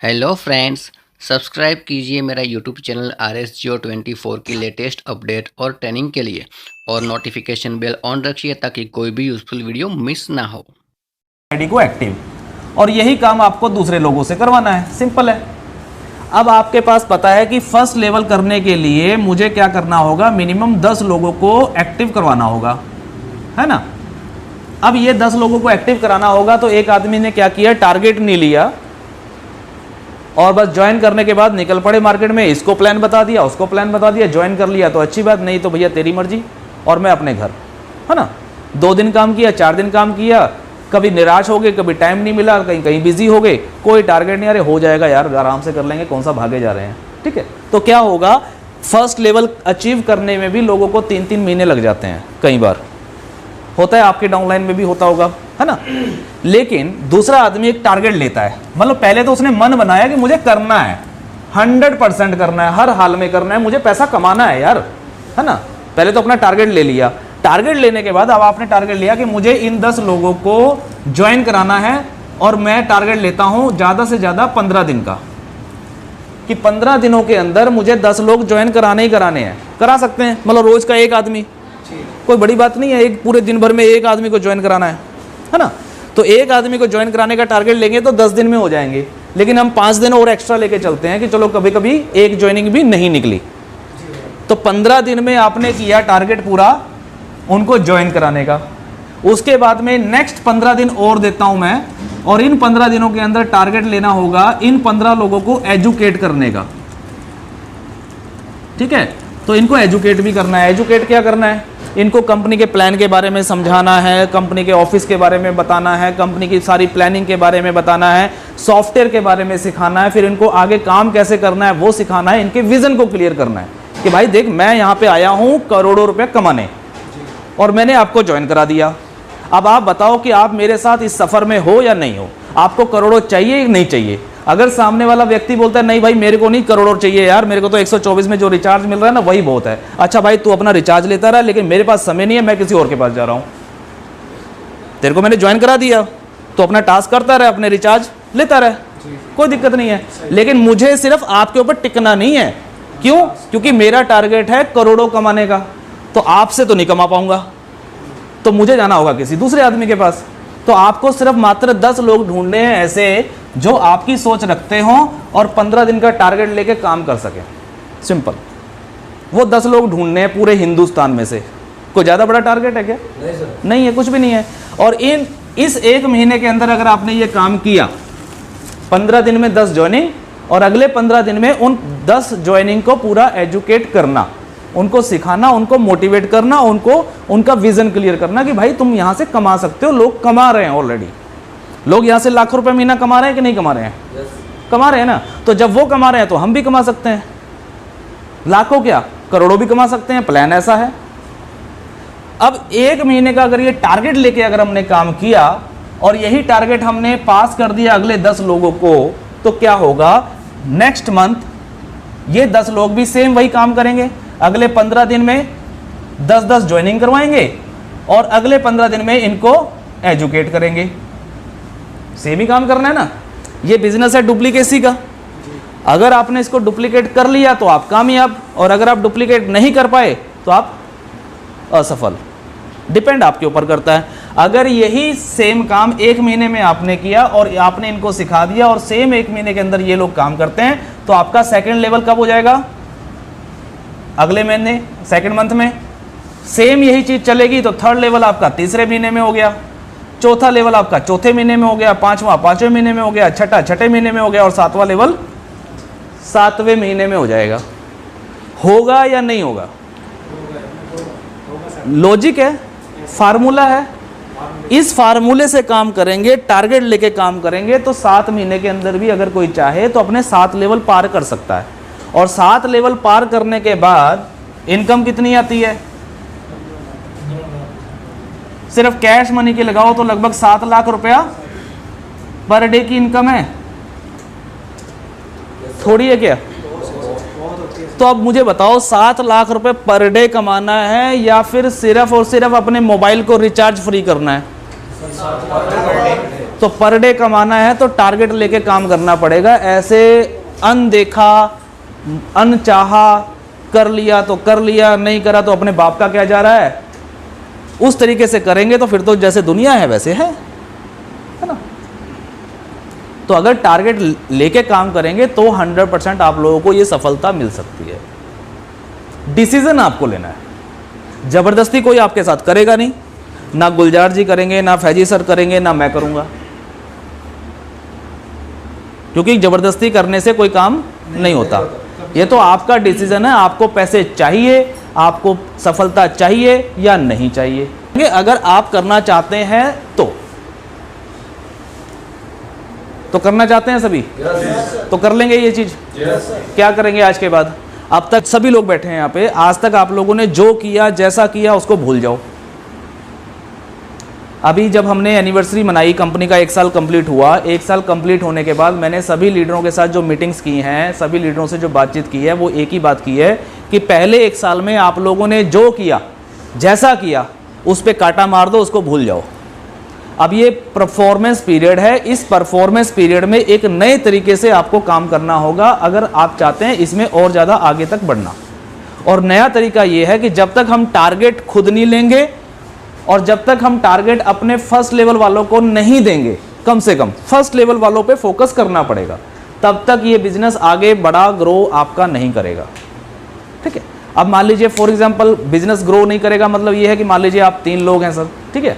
Hello friends, subscribe कीजिए मेरा YouTube channel RSGO24 की लेटेस्ट अपडेट और ट्रेनिंग के लिए और नोटिफिकेशन बेल ऑन रखिए ताकि कोई भी यूजफुल वीडियो मिस ना हो। आईडी को एक्टिव, और यही काम आपको दूसरे लोगों से करवाना है। सिंपल है। अब आपके पास पता है कि फर्स्ट लेवल करने के लिए मुझे क्या करना होगा, मिनिमम 10 लोगों को एक्टिव करवाना होगा, है ना। अब ये 10 लोगों को एक्टिव कराना होगा, तो एक आदमी ने क्या किया, टारगेट नहीं लिया और बस ज्वाइन करने के बाद निकल पड़े मार्केट में। इसको प्लान बता दिया, उसको प्लान बता दिया, ज्वाइन कर लिया तो अच्छी बात, नहीं तो भैया तेरी मर्जी और मैं अपने घर, है ना। 2 दिन काम किया, 4 दिन काम किया, कभी निराश हो गए, कभी टाइम नहीं मिला, कहीं कहीं बिजी हो गए, कोई टारगेट नहीं, अरे हो जाएगा यार, आराम से कर लेंगे, कौन सा भागे जा रहे हैं, ठीक है। तो क्या होगा, फर्स्ट लेवल अचीव करने में भी लोगों को 3-3 महीने लग जाते हैं, कई बार होता है, आपके डाउनलाइन में भी होता होगा, है ना। लेकिन दूसरा आदमी एक टारगेट लेता है, मतलब पहले तो उसने मन बनाया कि मुझे करना है, 100% करना है, हर हाल में करना है, मुझे पैसा कमाना है यार, है ना। पहले तो अपना टारगेट ले लिया। टारगेट लेने के बाद अब आपने टारगेट लिया कि मुझे इन 10 लोगों को ज्वाइन कराना है, और मैं टारगेट लेता हूं ज़्यादा से ज़्यादा 15 दिन का, कि 15 दिनों के अंदर मुझे 10 लोग ज्वाइन कराने ही कराने हैं। करा सकते हैं, मतलब रोज़ का एक आदमी, कोई बड़ी बात नहीं है, एक पूरे दिन भर में एक आदमी को ज्वाइन कराना है ना। तो एक आदमी को ज्वाइन कराने का टारगेट लेंगे तो 10 दिन में हो जाएंगे, लेकिन हम 5 दिन और एक्स्ट्रा लेके चलते हैं कि चलो कभी कभी एक ज्वाइनिंग भी नहीं निकली, तो 15 दिन में आपने किया टारगेट पूरा उनको ज्वाइन कराने का। उसके बाद में नेक्स्ट 15 दिन और देता हूं मैं, और इन 15 दिनों के अंदर टारगेट लेना होगा इन 15 लोगों को एजुकेट करने का, ठीक है। तो इनको एजुकेट भी करना है। एजुकेट क्या करना है, इनको कंपनी के प्लान के बारे में समझाना है, कंपनी के ऑफिस के बारे में बताना है, कंपनी की सारी प्लानिंग के बारे में बताना है, सॉफ्टवेयर के बारे में सिखाना है, फिर इनको आगे काम कैसे करना है वो सिखाना है, इनके विजन को क्लियर करना है कि भाई देख, मैं यहाँ पे आया हूँ करोड़ों रुपए कमाने और मैंने आपको ज्वाइन करा दिया। अब आप बताओ कि आप मेरे साथ इस सफर में हो या नहीं हो, आपको करोड़ों चाहिए या नहीं चाहिए। अगर सामने वाला व्यक्ति बोलता है नहीं भाई मेरे को नहीं करोड़ों चाहिए यार, मेरे को तो 124 में जो रिचार्ज मिल रहा है ना वही बहुत है, अच्छा भाई तू अपना रिचार्ज लेता रहा, लेकिन मेरे पास समय नहीं है, मैं किसी और के पास जा रहा हूं, तेरे को मैंने ज्वाइन करा दिया तो अपना टास्क करता रहे, अपने रिचार्ज लेता रहे, कोई दिक्कत नहीं है। लेकिन मुझे सिर्फ आपके ऊपर टिकना नहीं है, क्यों, क्योंकि मेरा टारगेट है करोड़ों कमाने का, तो आपसे तो नहीं कमा पाऊंगा, तो मुझे जाना होगा किसी दूसरे आदमी के पास। तो आपको सिर्फ मात्र 10 लोग ढूंढने हैं ऐसे जो आपकी सोच रखते हों और 15 दिन का टारगेट लेके काम कर सके। सिंपल, वो 10 लोग ढूंढने हैं पूरे हिंदुस्तान में से। कोई ज़्यादा बड़ा टारगेट है क्या? नहीं सर, नहीं है, कुछ भी नहीं है। और इस 1 महीने के अंदर अगर आपने ये काम किया, 15 दिन में 10 ज्वाइनिंग, और अगले 15 दिन में उन 10 ज्वाइनिंग को पूरा एजुकेट करना, उनको सिखाना, उनको मोटिवेट करना, उनको उनका विजन क्लियर करना कि भाई तुम यहां से कमा सकते हो। लोग कमा रहे हैं ऑलरेडी, लोग यहां से लाखों रुपए महीना कमा रहे हैं कि नहीं कमा रहे हैं? कमा रहे हैं ना। तो जब वो कमा रहे हैं तो हम भी कमा सकते हैं, लाखों क्या करोड़ों भी कमा सकते हैं। प्लान ऐसा है। अब 1 महीने का अगर ये टारगेट लेके अगर हमने काम किया और यही टारगेट हमने पास कर दिया अगले 10 लोगों को, तो क्या होगा, नेक्स्ट मंथ ये 10 लोग भी सेम वही काम करेंगे। अगले 15 दिन में 10-10 ज्वाइनिंग करवाएंगे और अगले 15 दिन में इनको एजुकेट करेंगे। सेम ही काम करना है ना। ये बिजनेस है डुप्लीकेसी का। अगर आपने इसको डुप्लीकेट कर लिया तो आप कामयाब, और अगर आप डुप्लीकेट नहीं कर पाए तो आप असफल। डिपेंड आपके ऊपर करता है। अगर यही सेम काम 1 महीने में आपने किया और आपने इनको सिखा दिया और सेम 1 महीने के अंदर ये लोग काम करते हैं, तो आपका सेकेंड लेवल कब हो जाएगा? अगले महीने, सेकेंड मंथ में। सेम यही चीज चलेगी तो थर्ड लेवल आपका तीसरे महीने में हो गया, चौथा लेवल आपका चौथे महीने में हो गया, पांचवा 5वें महीने में हो गया, छठा 6ठे महीने में हो गया, और 7वां लेवल 7वें महीने में हो जाएगा। होगा या नहीं होगा? लॉजिक है, फार्मूला है। इस फार्मूले से काम करेंगे, टारगेट लेके काम करेंगे, तो 7 महीने के अंदर भी अगर कोई चाहे तो अपने 7 लेवल पार कर सकता है। और 7 लेवल पार करने के बाद इनकम कितनी आती है? सिर्फ कैश मनी की लगाओ तो लगभग 7 लाख रुपया पर डे की इनकम है। थोड़ी है क्या? तो अब मुझे बताओ, 7 लाख रुपए पर डे कमाना है या फिर सिर्फ और सिर्फ अपने मोबाइल को रिचार्ज फ्री करना है? तो पर डे कमाना है तो टारगेट लेके काम करना पड़ेगा। ऐसे अनदेखा अनचाहा कर लिया तो कर लिया, नहीं करा तो अपने बाप का क्या जा रहा है, उस तरीके से करेंगे तो फिर तो जैसे दुनिया है वैसे है ना। तो अगर टारगेट लेके काम करेंगे तो 100% आप लोगों को ये सफलता मिल सकती है। डिसीजन आपको लेना है, जबरदस्ती कोई आपके साथ करेगा नहीं, ना गुलजार जी करेंगे, ना फैजी सर करेंगे, ना मैं करूंगा, क्योंकि जबरदस्ती करने से कोई काम नहीं होता। ये तो आपका डिसीजन है, आपको पैसे चाहिए, आपको सफलता चाहिए या नहीं चाहिए। अगर आप करना चाहते हैं तो करना चाहते हैं सभी, तो कर लेंगे ये चीज। क्या करेंगे आज के बाद? अब तक सभी लोग बैठे हैं यहाँ पे, आज तक आप लोगों ने जो किया जैसा किया उसको भूल जाओ। अभी जब हमने एनिवर्सरी मनाई, कंपनी का 1 साल कंप्लीट हुआ, 1 साल कंप्लीट होने के बाद मैंने सभी लीडरों के साथ जो मीटिंग्स की हैं, सभी लीडरों से जो बातचीत की है, वो एक ही बात की है कि पहले 1 साल में आप लोगों ने जो किया जैसा किया उस पर कांटा मार दो, उसको भूल जाओ। अब ये परफॉर्मेंस पीरियड है, इस परफॉर्मेंस पीरियड में एक नए तरीके से आपको काम करना होगा अगर आप चाहते हैं इसमें और ज़्यादा आगे तक बढ़ना। और नया तरीका ये है कि जब तक हम टारगेट खुद नहीं लेंगे और जब तक हम टारगेट अपने फर्स्ट लेवल वालों को नहीं देंगे, कम से कम फर्स्ट लेवल वालों पे फोकस करना पड़ेगा, तब तक ये बिजनेस आगे बड़ा ग्रो आपका नहीं करेगा। ठीक है, अब मान लीजिए फॉर एग्जांपल बिजनेस ग्रो नहीं करेगा, मतलब ये है कि मान लीजिए आप 3 लोग हैं सर, ठीक है।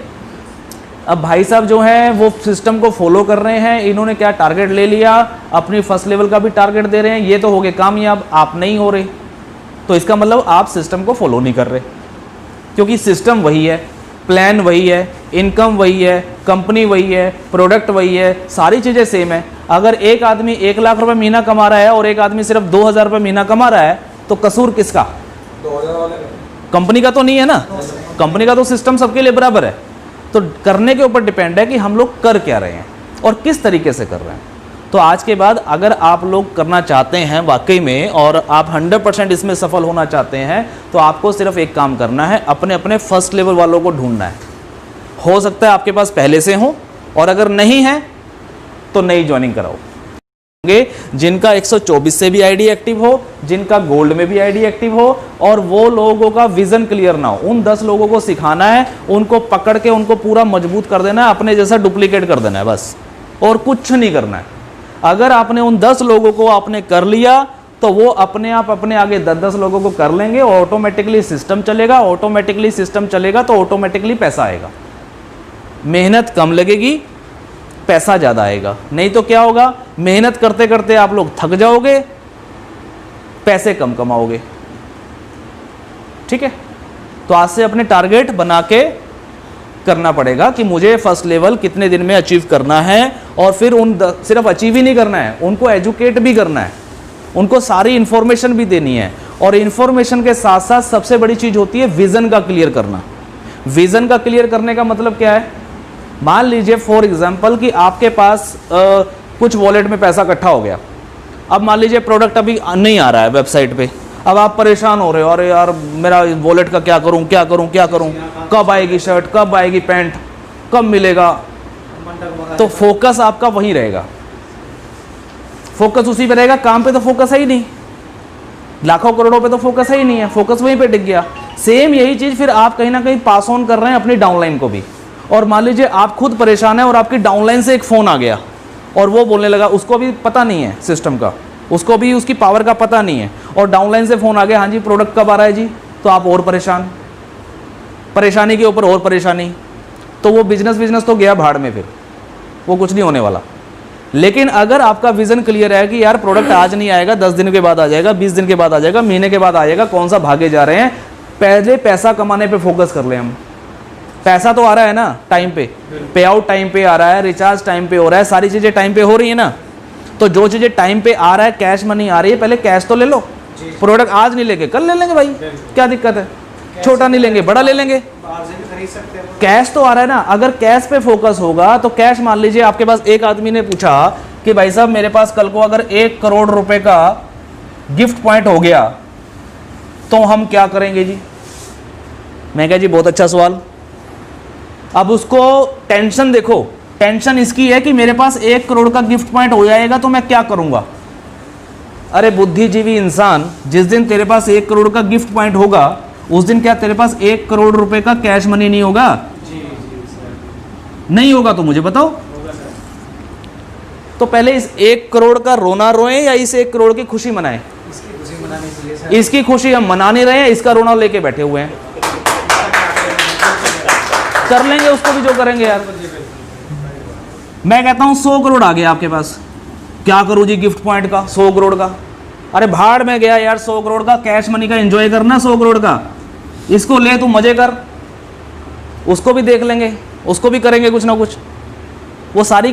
अब भाई साहब जो हैं वो सिस्टम को फॉलो कर रहे हैं, इन्होंने क्या टारगेट ले लिया, अपनी फर्स्ट लेवल का भी टारगेट दे रहे हैं, ये तो हो गए कामयाब, आप नहीं हो रहे, तो इसका मतलब आप सिस्टम को फॉलो नहीं कर रहे, क्योंकि सिस्टम वही है, प्लान वही है, इनकम वही है, कंपनी वही है, प्रोडक्ट वही है, सारी चीज़ें सेम है। अगर एक आदमी 1 लाख रुपए महीना कमा रहा है और एक आदमी सिर्फ 2000 रुपये महीना कमा रहा है, तो कसूर किसका? कंपनी का तो नहीं है ना, कंपनी का तो सिस्टम सबके लिए बराबर है। तो करने के ऊपर डिपेंड है कि हम लोग कर क्या रहे हैं और किस तरीके से कर रहे हैं। तो आज के बाद अगर आप लोग करना चाहते हैं वाकई में और आप 100% इसमें सफल होना चाहते हैं, तो आपको सिर्फ एक काम करना है, अपने अपने फर्स्ट लेवल वालों को ढूंढना है। हो सकता है आपके पास पहले से हो, और अगर नहीं है तो नई ज्वाइनिंग कराओ। जिनका 124 से भी आईडी एक्टिव हो, जिनका गोल्ड में भी आईडी एक्टिव हो, और वो लोगों का विजन क्लियर ना हो, उन 10 लोगों को सिखाना है, उनको पकड़ के उनको पूरा मजबूत कर देना है, अपने जैसा डुप्लीकेट कर देना है बस, और कुछ नहीं करना है। अगर आपने उन 10 लोगों को आपने कर लिया तो वो अपने आप अपने आगे 10-10 लोगों को कर लेंगे, ऑटोमेटिकली सिस्टम चलेगा, ऑटोमेटिकली सिस्टम चलेगा तो ऑटोमेटिकली पैसा आएगा। मेहनत कम लगेगी, पैसा ज़्यादा आएगा। नहीं तो क्या होगा, मेहनत करते करते आप लोग थक जाओगे, पैसे कम कमाओगे। ठीक है, तो आज से अपने टारगेट बना के करना पड़ेगा कि मुझे फर्स्ट लेवल कितने दिन में अचीव करना है, और फिर सिर्फ अचीव ही नहीं करना है, उनको एजुकेट भी करना है, उनको सारी इंफॉर्मेशन भी देनी है। और इंफॉर्मेशन के साथ साथ सबसे बड़ी चीज़ होती है विज़न का क्लियर करना। विज़न का क्लियर करने का मतलब क्या है? मान लीजिए फॉर एग्जांपल कि आपके पास कुछ वॉलेट में पैसा इकट्ठा हो गया, अब मान लीजिए प्रोडक्ट अभी नहीं आ रहा है वेबसाइट पे, अब आप परेशान हो रहे हो, अरे यार मेरा वॉलेट का क्या करूं क्या करूं क्या करूं, कब आएगी शर्ट, कब आएगी पैंट, कब मिलेगा। तो फोकस आपका वही रहेगा, फोकस उसी पे रहेगा, काम पे तो फोकस है ही नहीं, लाखों करोड़ों पे तो फोकस है ही नहीं है, फोकस वहीं पे टिक गया। सेम यही चीज़ फिर आप कहीं ना कहीं पास ऑन कर रहे हैं अपनी डाउनलाइन को भी। और मान लीजिए आप खुद परेशान है और आपकी डाउनलाइन से एक फ़ोन आ गया और वो बोलने लगा, उसको भी पता नहीं है सिस्टम का, उसको भी उसकी पावर का पता नहीं है, और डाउनलाइन से फ़ोन आ गया, हाँ जी प्रोडक्ट कब आ रहा है जी, तो आप और परेशान, परेशानी के ऊपर और परेशानी, तो वो बिजनेस तो गया भाड़ में, फिर वो कुछ नहीं होने वाला। लेकिन अगर आपका विज़न क्लियर है कि यार प्रोडक्ट आज नहीं आएगा, 10 दिन के बाद आ जाएगा, 20 दिन के बाद आ जाएगा, महीने के बाद आ जाएगा, कौन सा भागे जा रहे हैं, पहले पैसा कमाने पे फोकस कर ले। हम पैसा तो आ रहा है ना टाइम पे, पे आउट टाइम पे आ रहा है, रिचार्ज टाइम पे हो रहा है, सारी चीज़ें टाइम पे हो रही है ना। तो जो चीज़ें टाइम पे आ रहा है, कैश मनी आ रही है, पहले कैश तो ले लो। प्रोडक्ट आज नहीं लेके कल ले लेंगे भाई, क्या दिक्कत है, छोटा नहीं लेंगे बड़ा ले लेंगे, कैश तो आ रहा है ना। अगर कैश पे फोकस होगा तो कैश, मान लीजिए आपके पास एक आदमी ने पूछा कि भाई साहब मेरे पास कल को अगर 1 करोड़ रुपए का गिफ्ट पॉइंट हो गया तो हम क्या करेंगे जी। मैं कहा जी बहुत अच्छा सवाल। अब उसको टेंशन देखो, टेंशन इसकी है कि मेरे पास 1 करोड़ का गिफ्ट पॉइंट हो जाएगा तो मैं क्या करूंगा। अरे बुद्धिजीवी इंसान, जिस दिन तेरे पास 1 करोड़ का गिफ्ट पॉइंट होगा उस दिन क्या तेरे पास 1 करोड़ रुपए का कैश मनी नहीं होगा? नहीं होगा तो मुझे बताओ। तो पहले इस 1 करोड़ का रोना रोए या इस 1 करोड़ की खुशी मनाएं? इसकी खुशी हम मना नहीं रहे हैं, इसका रोना लेके बैठे हुए हैं। कर लेंगे उसको भी जो करेंगे यार। मैं कहता हूं 100 करोड़ आ गया आपके पास, क्या करूं जी गिफ्ट पॉइंट का 100 करोड़ का? अरे भाड़ में गया यार 100 करोड़ का कैश मनी का एंजॉय करना 100 करोड़ का, इसको ले तू मजे कर, उसको भी देख लेंगे, उसको भी करेंगे कुछ ना कुछ। वो सारी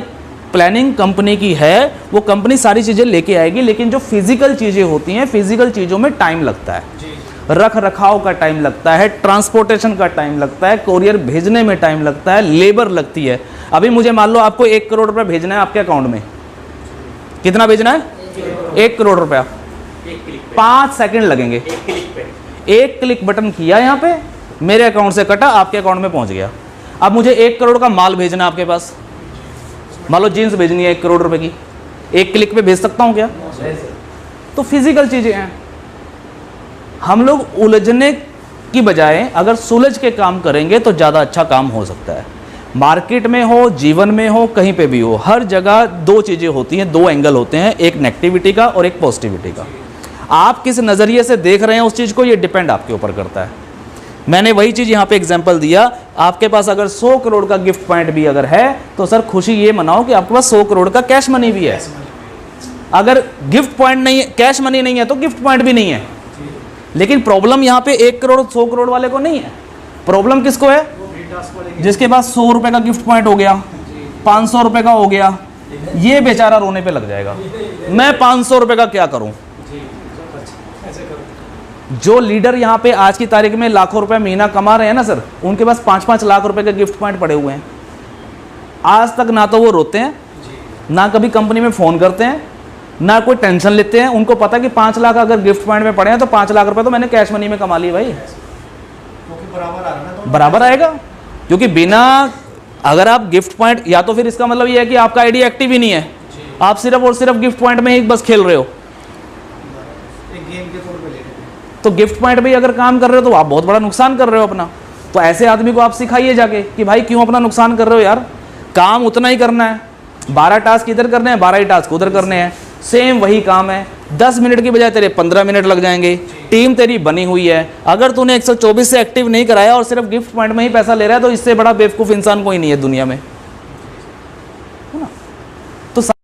प्लानिंग कंपनी की है, वो कंपनी सारी चीज़ें लेके आएगी, लेकिन जो फिजिकल चीज़ें होती हैं, फिजिकल चीज़ों में टाइम लगता है, रख रखाव का टाइम लगता है, ट्रांसपोर्टेशन का टाइम लगता है, कोरियर भेजने में टाइम लगता है, लेबर लगती है। अभी मुझे मान लो आपको 1 करोड़ रुपया भेजना है आपके अकाउंट में, कितना भेजना है? 1 करोड़ रुपया, 5 सेकंड लगेंगे। एक क्लिक बटन किया यहाँ पे, मेरे अकाउंट से कटा, आपके अकाउंट में पहुंच गया। अब मुझे 1 करोड़ का माल भेजना है आपके पास, मान लो जीन्स भेजनी है 1 करोड़ रुपए की, एक क्लिक पे भेज सकता हूं क्या? तो फिजिकल चीजें हैं। हम लोग उलझने की बजाय अगर सुलझ के काम करेंगे तो ज़्यादा अच्छा काम हो सकता है। मार्केट में हो, जीवन में हो, कहीं पे भी हो, हर जगह 2 चीज़ें होती हैं, 2 एंगल होते हैं, एक नेगेटिविटी का और एक पॉजिटिविटी का। आप किस नज़रिए से देख रहे हैं उस चीज़ को, ये डिपेंड आपके ऊपर करता है। मैंने वही चीज़ यहाँ पे एग्जांपल दिया, आपके पास अगर 100 करोड़ का गिफ्ट पॉइंट भी अगर है तो सर खुशी ये मनाओ कि आपके पास 100 करोड़ का कैश मनी भी है। अगर गिफ्ट पॉइंट नहीं है, कैश मनी नहीं है तो गिफ्ट पॉइंट भी नहीं है। लेकिन प्रॉब्लम यहाँ पे 1 करोड़ 100 करोड़ वाले को नहीं है, प्रॉब्लम किसको है? जिसके पास 100 रुपए का गिफ्ट पॉइंट हो गया, 500 रुपए का हो गया, ये बेचारा रोने पे लग जाएगा, मैं 500 रुपए का क्या करूं। जो लीडर यहाँ पे आज की तारीख में लाखों रुपए महीना कमा रहे हैं ना सर, उनके पास 5-5 लाख रुपए के गिफ्ट पॉइंट पड़े हुए हैं। आज तक ना तो वो रोते हैं, ना कभी कंपनी में फ़ोन करते हैं, ना कोई टेंशन लेते हैं। उनको पता कि 5 लाख अगर गिफ्ट पॉइंट में पड़े हैं तो 5 लाख रुपए तो मैंने कैश मनी में कमा लिए भाई, बराबर आएगा। क्योंकि बिना, अगर आप गिफ्ट पॉइंट, या तो फिर इसका मतलब ये है कि आपका आईडी एक्टिव ही नहीं है, आप सिर्फ और सिर्फ गिफ्ट पॉइंट में ही बस खेल रहे हो। तो गिफ्ट पॉइंट भी अगर काम कर रहे हो तो आप बहुत बड़ा नुकसान कर रहे हो अपना। तो ऐसे आदमी को आप सिखाइए जाके कि भाई क्यों अपना नुकसान कर रहे हो यार, काम उतना ही करना है, 12 टास्क इधर करने हैं, 12 ही टास्क उधर करने हैं, सेम वही काम है। 10 मिनट की बजाय तेरे 15 मिनट लग जाएंगे, टीम तेरी बनी हुई है। अगर तूने 124 से एक्टिव नहीं कराया और सिर्फ गिफ्ट पॉइंट में ही पैसा ले रहा है तो इससे बड़ा बेवकूफ़ इंसान कोई नहीं है दुनिया में।